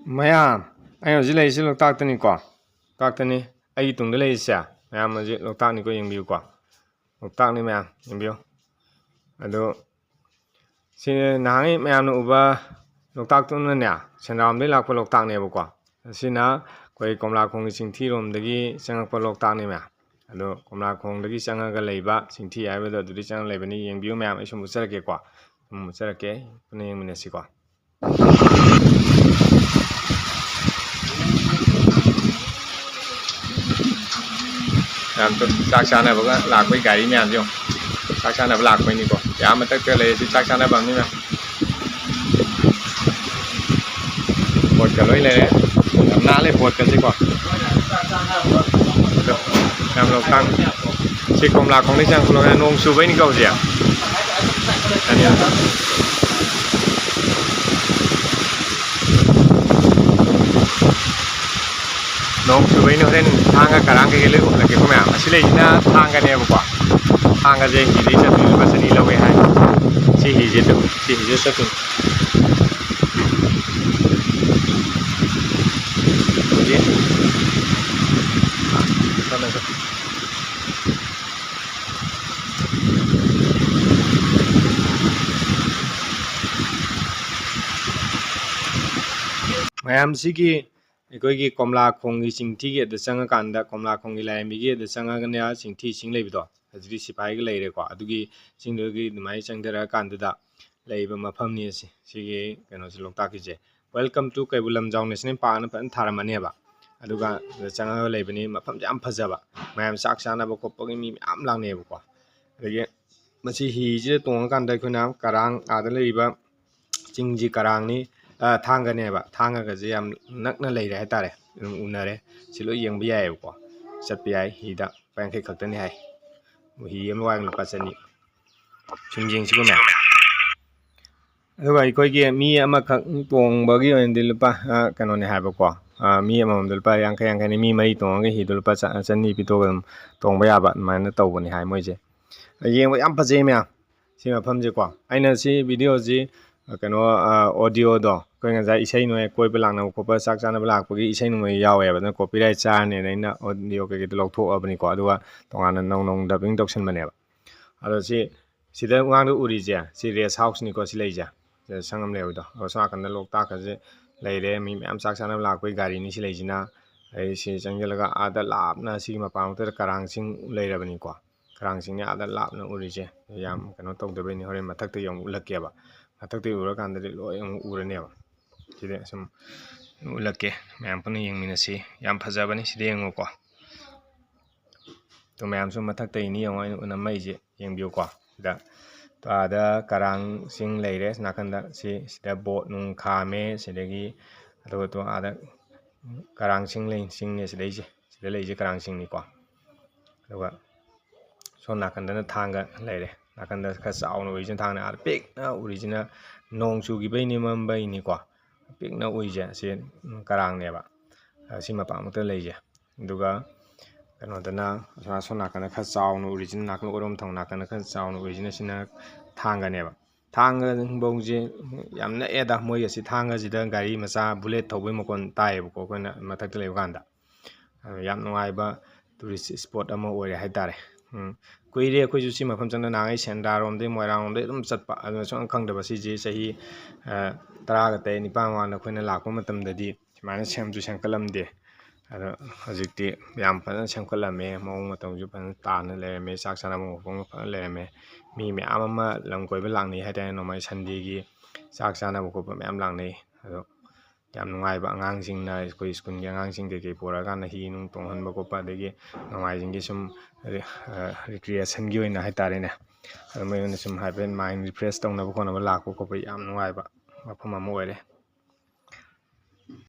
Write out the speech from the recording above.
ꯃꯌꯥꯝ ꯑꯩ ꯍꯧꯖꯤꯛ ꯂꯩꯔꯤꯁꯤ ꯂꯣꯛꯇꯥꯛꯇꯅꯤꯀꯣ ꯂꯣꯛꯇꯥꯛꯇꯅꯤ ꯑꯩꯒꯤ ꯇꯨꯡꯗ ꯂꯩꯔꯤꯁꯦ ꯃꯌꯥꯝ ꯍꯧꯖꯤꯛ ꯂꯣꯛꯇꯥꯛꯅꯤꯀꯣ ꯌꯦꯡꯕꯤꯌꯨꯀꯣ ꯂꯣꯛꯇꯥꯛꯅꯤ ꯃꯌꯥꯝ ꯌꯦꯡꯕꯤꯌꯨ ꯑꯗꯣ ꯁꯤ ꯅꯍꯥꯟꯒꯩ ꯃꯌꯥꯝꯅ ꯎꯕ ꯂꯣꯛꯇꯥꯛꯇꯨꯅꯅꯦ ꯁꯦꯟꯗ꯭ꯔꯥꯔꯣꯝꯗꯒꯤ ꯂꯥꯛꯄ ꯂꯣꯛꯇꯥꯛꯅꯦꯕꯀꯣ ꯑꯁꯤꯅ ꯑꯩꯈꯣꯏ ꯀꯣꯝꯂꯥꯈꯣꯡꯒꯤ ꯆꯤꯡꯊꯤꯔꯣꯝꯗꯒꯤ ꯆꯪꯉꯛꯄ ꯂꯣꯛꯇꯥꯛꯅꯤ ꯃꯌꯥꯝ ꯑꯗꯣ ꯀꯣꯝꯂꯥꯈꯣꯡꯗꯒꯤ ꯆꯪꯉꯒ ꯂꯩꯕ ꯆꯤꯡꯊꯤ ꯍꯥꯏꯕꯗꯣ ꯑꯗꯨꯗꯒꯤ ꯆꯪꯉꯒ ꯂꯩꯕꯅꯤ ꯌꯦꯡꯕꯤꯌꯨ ꯃꯌꯥꯝ ꯑꯩ ꯁꯨꯝ ꯎꯠꯆꯔꯛꯀꯦꯀꯣ ꯁꯨꯝ ꯎꯠꯆꯔꯛꯀꯦ ꯄꯨꯟꯅ ꯌꯦꯡꯃꯤꯟꯅꯁꯤꯀꯣ ꯃꯌꯥꯝ ꯆꯥꯛ ꯆꯥꯅꯕꯒ ꯂꯥꯛꯄꯒꯤ ꯒꯥꯔꯤ ꯃꯌꯥꯝꯁꯦ ꯌꯦꯡꯉꯨ ꯆꯥꯛ ꯆꯥꯅꯕ ꯂꯥꯛꯄꯩꯅꯤꯀꯣ ꯌꯥꯝ ꯃꯊꯛꯇ ꯂꯩꯔꯗꯤ ꯆꯥꯛ ꯆꯥꯅꯕ ꯑꯃꯅꯤ ꯃꯌꯥꯝ ꯕꯣꯠꯀ ꯂꯣꯏ ꯂꯩꯔꯦ ꯌꯥꯝ ꯅꯥꯜꯂꯦ ꯕꯣꯠꯀꯁꯤꯀꯣ ꯑꯗꯣ ꯌꯥꯝ ꯂꯣꯛꯇꯥꯛ ꯁꯤ ꯀꯣꯝꯂꯥꯈꯣꯡꯗꯒꯤ ꯆꯪꯉꯛꯄ ꯅꯣꯡ ꯆꯨꯕꯩꯅꯤꯀꯣ ꯍꯧꯖꯤꯛ ꯅꯣꯡ ꯆꯨꯕꯩꯅꯤ ꯍꯣꯔꯦꯟ ꯊꯥꯡꯒ ꯀꯔꯥꯡ ꯀꯩꯀꯩ ꯂꯣꯏ ꯎꯠꯂꯛꯀꯦꯀꯣ ꯃꯌꯥꯝ ꯑꯁꯤ ꯂꯩꯁꯤꯅ ꯊꯥꯡꯒꯅꯦꯕꯀꯣ ꯊꯥꯡꯒꯁꯦ ꯍꯤꯗꯩ ꯆꯠꯇꯣꯏꯅꯤ ꯂꯨꯄꯥ 2 ꯂꯧꯋꯦ ꯍꯥꯏ ꯁꯤ ꯍꯤꯁꯦ ꯆꯠꯇꯣꯏꯅꯤ ꯃꯌꯥꯝꯁꯤꯒꯤ ꯑꯩꯈꯣꯏꯒꯤ ꯀꯣꯝꯂꯥꯈꯣꯡꯒꯤ ꯆꯤꯡꯊꯤꯒꯤ ꯑꯗꯨ ꯆꯪꯉꯀꯥꯟꯗ ꯀꯣꯝꯂꯥꯈꯣꯡꯒꯤ ꯂꯥꯏꯔꯦꯝꯕꯤꯒꯤ ꯑꯗꯨ ꯆꯪꯉꯒꯅꯦ ꯆꯤꯡꯊꯤ ꯏꯁꯤꯡ ꯂꯩꯕꯗꯣ ꯍꯧꯖꯤꯛꯇꯤ ꯁꯤꯐꯥꯏꯒ ꯂꯩꯔꯦꯀꯣ ꯑꯗꯨꯒꯤ ꯆꯤꯡꯗꯨꯒꯤ ꯑꯗꯨꯃꯥꯏꯅ ꯆꯪꯊꯔꯀꯥꯟꯗꯨꯗ ꯂꯩꯕ ꯃꯐꯝꯅꯤ ꯑꯁꯤ ꯁꯤꯒꯤ ꯀꯩꯅꯣꯁꯦ ꯂꯣꯛꯇꯥꯛꯀꯤꯁꯦ welcome two Keibul Lamjao national ꯄꯥꯔꯛꯅ ꯐꯖꯅ ꯊꯥꯔꯝꯃꯅꯦꯕ ꯑꯗꯨꯒ ꯆꯪꯉꯒ ꯂꯩꯕꯅꯤ ꯃꯐꯝꯁꯦ ꯌꯥꯝ ꯐꯖꯕ ꯃꯌꯥꯝ ꯆꯥꯛ ꯆꯥꯅꯕ ꯈꯣꯠꯄꯒꯤ ꯃꯤ ꯃꯌꯥम ꯂꯥꯛꯅꯩꯑꯕꯀꯣ ꯑꯗꯒꯤ ꯃꯁꯤ ꯍꯤꯁꯤꯗ ꯇꯣꯡꯉꯀꯥꯟꯗ ꯑꯩꯈꯣꯏꯅ ꯀꯔꯥꯡ ꯑꯥꯗ ꯂꯩꯔꯤꯕ ꯆꯤꯡꯁꯤ ꯀꯔꯥꯡꯅꯤ ꯊꯥꯡꯒꯅꯦꯕ ꯊꯥꯡꯒꯒꯁꯦ ꯌꯥꯝ ꯅꯛꯅ ꯂꯩꯔꯦ ꯍꯥꯏꯇꯥꯔꯦ ꯑꯗꯨꯝ ꯎꯅꯔꯦ ꯁꯤ ꯂꯣꯏ ꯌꯦꯡꯕ ꯌꯥꯏꯑꯕꯀꯣ ꯆꯠꯄ ꯌꯥꯏ ꯍꯤꯗ ꯂꯨꯄꯥ 50 ꯈꯛꯇꯅꯤ ꯍꯥꯏ ꯍꯤ ꯑꯃ ꯋꯥꯏꯕ ꯂꯨꯄꯥ 200 ꯁꯨꯝ ꯌꯦꯡꯁꯤꯀꯣ ꯃꯌꯥꯝ ꯑꯗꯨꯒ ꯑꯩꯈꯣꯏꯒꯤ ꯃꯤ ꯑꯃꯈꯛ ꯇꯣꯡꯕꯒꯤ ꯑꯣꯏꯅꯗꯤ ꯂꯨꯄꯥ ꯀꯩꯅꯣꯅꯦ ꯍꯥꯏꯕꯀꯣ ꯃꯤ ꯑꯃꯃꯝꯗ ꯂꯨꯄꯥ 50 ꯃꯤ 4 ꯇꯣꯡꯉꯒ ꯍꯤꯗꯣ ꯂꯨꯄꯥ 200 ꯄꯤꯊꯣꯛꯑꯒ ꯑꯗꯨꯝ ꯇꯣꯡꯕ ꯌꯥꯕ ꯑꯗꯨꯃꯥꯏꯅ ꯇꯧꯕꯅꯤ ꯍꯥꯏ ꯃꯣꯏꯁꯦ ꯌꯦꯡꯕ ꯌꯥꯝ ꯐꯖꯩ ꯃꯌꯥꯝ ꯁꯤ ꯃꯐꯝꯁꯦꯀꯣ ꯑꯩꯅ ꯁꯤ ꯚꯤꯗꯤꯑꯣꯁꯤ ꯀꯩꯅꯣ ꯑꯣꯗꯤꯑꯣꯗꯣ ꯑꯩꯈꯣꯏ ꯉꯁꯥꯏ ꯏꯁꯩ ꯅꯣꯡꯃꯥꯏ ꯀꯣꯏꯕ ꯂꯥꯛꯅꯕ ꯈꯣꯠꯄ ꯆꯥꯛ ꯆꯥꯅꯕ ꯂꯥꯛꯄꯒꯤ ꯏꯁꯩ ꯅꯣꯡꯃꯥꯏ ꯌꯥꯎꯋꯦꯕ ꯑꯗꯨꯅ ꯀꯣꯄꯤꯔꯥꯏꯠ ꯆꯥꯔꯅꯦꯅ ꯑꯩꯅ ꯑꯣꯗꯤꯑꯣ ꯀꯩꯀꯩꯗꯣ ꯂꯧꯊꯣꯛꯑꯕꯅꯤꯀꯣ ꯑꯗꯨꯒ ꯇꯣꯉꯥꯟꯅ ꯅꯧꯅ ꯗꯕꯤꯡ ꯇꯧꯁꯟꯕꯅꯦꯕ ꯑꯗꯣ ꯁꯤꯗ ꯃꯃꯥꯡꯗ ꯎꯔꯤꯁꯦ ꯁꯤ ꯔꯦꯁ ꯍꯥꯎꯁꯅꯤꯀꯣ ꯁꯤ ꯂꯩꯁꯦ ꯁꯪꯉꯝ ꯂꯩꯕꯗꯣ ꯁꯣꯝ ꯅꯥꯀꯟꯗ ꯂꯣꯛꯇꯥꯛꯀꯁꯦ ꯂꯩꯔꯦ ꯃꯤ ꯃꯌꯥꯝ ꯆꯥꯛ ꯆꯥꯅꯕ ꯂꯥꯛꯄꯒꯤ ꯒꯥꯔꯤꯅꯤ ꯁꯤ ꯂꯩꯁꯤꯅ ꯑꯩ ꯁꯤ ꯆꯪꯁꯤꯜꯂꯒ ꯑꯥꯗ ꯂꯥꯞꯅ ꯁꯤꯒꯤ ꯃꯄꯥꯟꯃꯛꯇꯗ ꯀꯔꯥꯡꯆꯤꯡ ꯂꯩꯔꯕꯅꯤꯀꯣ ꯀꯔꯥꯡꯆꯤꯡꯅꯤ ꯑꯥꯗ ꯂꯥꯞꯅ ꯎꯔꯤꯁꯦ ꯌꯥꯝ ꯀꯩꯅꯣ ꯇꯧꯗꯕꯩꯅꯤ ꯍꯣꯔꯦꯟ ꯃꯊꯛꯇꯒꯤ ꯑꯃꯨꯛ ꯎꯠꯂꯛꯀꯦꯕ ꯃꯊꯛꯇꯒꯤ ꯎꯔꯀꯥꯟꯗꯗꯤ ꯂꯣꯏ ꯑꯃꯨꯛ ꯎꯔꯅꯦꯕ ꯁꯤꯗ ꯁꯨꯝ ꯎꯠꯂꯛꯀꯦ ꯃꯌꯥꯝ ꯄꯨꯟꯅ ꯌꯦꯡꯃꯤꯟꯅꯁꯤ ꯌꯥꯝ ꯐꯖꯕꯅꯤ ꯁꯤꯗ ꯌꯦꯡꯉꯨꯀꯣ ꯑꯗꯣ ꯃꯌꯥꯝꯁꯨ ꯃꯊꯛꯇꯒꯤꯅꯤ ꯌꯦꯡꯉꯣ ꯑꯩꯅ ꯎꯅꯝꯃꯛꯏꯁꯦ ꯌꯦꯡꯕꯤꯌꯨꯀꯣ ꯁꯤꯗ ꯑꯥꯗ ꯀꯔꯥꯡꯆꯤꯡ ꯂꯩꯔꯦ ꯅꯥꯀꯟꯗ ꯁꯤꯗ ꯕꯣꯠ ꯅꯨꯡ ꯈꯥꯝꯃꯦ ꯁꯤꯗꯒꯤ ꯑꯗꯨꯒ ꯑꯥꯗ ꯀꯔꯥꯡꯆꯤꯡ ꯂꯩ ꯆꯤꯡꯅꯦ ꯁꯤꯗ ꯂꯩꯁꯦ ꯀꯔꯥꯡꯆꯤꯡꯅꯤꯀꯣ ꯑꯗꯨꯒ ꯁꯣꯝ ꯅꯥꯀꯟꯗꯅ ꯊꯥꯡꯒ ꯂꯩꯔꯦ ꯅꯥꯀꯟꯗ ꯈꯔ ꯆꯥꯎꯅ ꯎꯔꯤꯁꯤꯅ ꯊꯥꯡꯒ ꯑꯥꯗ ꯄꯤꯛꯅ ꯎꯔꯤꯁꯤꯅ ꯅꯣꯡ ꯆꯨꯈꯤꯕꯩꯅꯤ ꯃꯝꯕꯩꯅꯤꯀꯣ ꯄꯤꯛꯅ ꯎꯏꯁꯦ ꯑꯁꯤ ꯀꯔꯥꯡꯅꯦꯕ ꯁꯤ ꯃꯄꯥꯃꯛꯇ ꯂꯩꯁꯦ ꯑꯗꯨꯒ ꯀꯩꯅꯣꯗꯅ ꯁꯣꯝ ꯅꯥꯀꯟꯗꯈꯔ ꯆꯥꯎꯅ ꯎꯔꯤꯁꯤꯅ ꯅꯥꯀꯟ ꯑꯣꯏꯔꯣꯝ ꯊꯪꯕ ꯅꯥꯀꯟꯗ ꯈꯔ ꯆꯥꯎꯅ ꯎꯔꯤꯁꯤꯅ ꯁꯤꯅ ꯊꯥꯡꯒꯅꯦꯕ ꯊꯥꯡꯒꯐꯧꯁꯦ ꯌꯥꯝ ꯅꯛꯑꯦꯗ ꯃꯣꯏꯒꯁꯤ ꯊꯥꯡꯒꯁꯤꯗ ꯒꯥꯔꯤ ꯃꯆꯥ ꯕꯨꯂꯦꯠ ꯊꯧꯕꯩ ꯃꯈꯣꯟ ꯇꯥꯏꯌꯦꯕꯀꯣ ꯑꯩꯈꯣꯏꯅ ꯃꯊꯛꯇ ꯂꯩꯕ ꯀꯥꯟꯗ ꯌꯥꯝ ꯅꯨꯡꯉꯥꯏꯕ ꯇꯨꯔꯤꯁ ꯏꯁꯄꯣꯠ ꯑꯃ ꯑꯣꯏꯔꯦ ꯍꯥꯏꯇꯥꯔꯦ ꯀꯨꯏꯔꯦ ꯑꯩꯈꯣꯏꯁꯨ ꯁꯤ ꯃꯐꯝ ꯆꯪꯗ ꯅꯍꯥꯟꯒꯩ ꯁꯦꯟꯗ꯭ꯔꯥꯔꯣꯝꯗꯩ ꯃꯣꯏꯔꯥꯡꯂꯣꯝꯗꯩ ꯑꯗꯨꯝ ꯆꯠꯄ ꯑꯗꯨꯅ ꯁꯨꯡꯈꯪ ꯈꯪꯗꯕ ꯁꯤꯁꯤ ꯆꯍꯤ 10 9 ꯃꯃꯥꯡꯗ ꯑꯩꯈꯣꯏꯅ ꯂꯥꯛꯄ ꯃꯇꯝꯗꯗꯤ ꯁꯨꯃꯥꯏꯅ ꯁꯦꯝꯁꯨ ꯁꯦꯝꯒꯠꯂꯝꯗꯦ ꯑꯗꯣ ꯍꯧꯖꯤꯛꯇꯤ ꯌꯥꯝ ꯐꯖꯅ ꯁꯦꯝꯒꯠꯂꯝꯃꯦ ꯃꯑꯣꯡ ꯃꯇꯧꯁꯨ ꯐꯖꯅ ꯇꯥꯅ ꯂꯩꯔꯝꯃꯦ ꯆꯥꯛ ꯆꯥꯅꯕ ꯃꯐꯝ ꯐꯖꯅ ꯂꯩꯔꯝꯃꯦ ꯃꯤ ꯃꯌꯥꯝ ꯑꯃ ꯂꯝ ꯀꯣꯏꯕ ꯂꯥꯛꯅꯩ ꯍꯥꯏꯇꯥꯔꯦ ꯅꯣꯡꯃꯩ ꯁꯟꯗꯦꯒꯤ ꯆꯥꯛ ꯆꯥꯅꯕ ꯈꯣꯠꯄ ꯃꯌꯥꯝ ꯂꯥꯛꯅꯩ ꯑꯗꯣ ꯌꯥꯝ ꯅꯨꯡꯉꯥꯏꯕ ꯑꯉꯥꯡꯁꯤꯡꯅ ꯑꯩꯈꯣꯏ ꯁ꯭ꯀꯨꯜꯒꯤ ꯑꯉꯥꯡꯁꯤꯡ ꯀꯩꯀꯩ ꯄꯨꯔꯛꯑꯀꯥꯟꯗ ꯍꯤ ꯅꯨꯡ ꯇꯣꯡꯍꯟꯕ ꯈꯣꯠꯄ ꯑꯗꯒꯤ ꯅꯣꯡꯃꯥꯏꯖꯤꯡꯒꯤ ꯁꯨꯝ ꯔꯤꯀ꯭ꯔꯤꯌꯦꯁꯟꯒꯤ ꯑꯣꯏꯅ ꯍꯥꯏꯇꯥꯔꯦꯅꯦ ꯑꯗꯨ ꯃꯣꯏꯅ ꯁꯨꯝ ꯍꯥꯏꯐꯦꯠ ꯃꯥꯏꯟ ꯔꯤꯐ꯭ꯔꯦꯁ ꯇꯧꯅꯕ ꯈꯣꯠꯅꯕ ꯂꯥꯛꯄ ꯈꯣꯠꯄ ꯌꯥꯝ ꯅꯨꯡꯉꯥꯏꯕ ꯃꯐꯝ ꯑꯃ ꯑꯣꯏꯔꯦ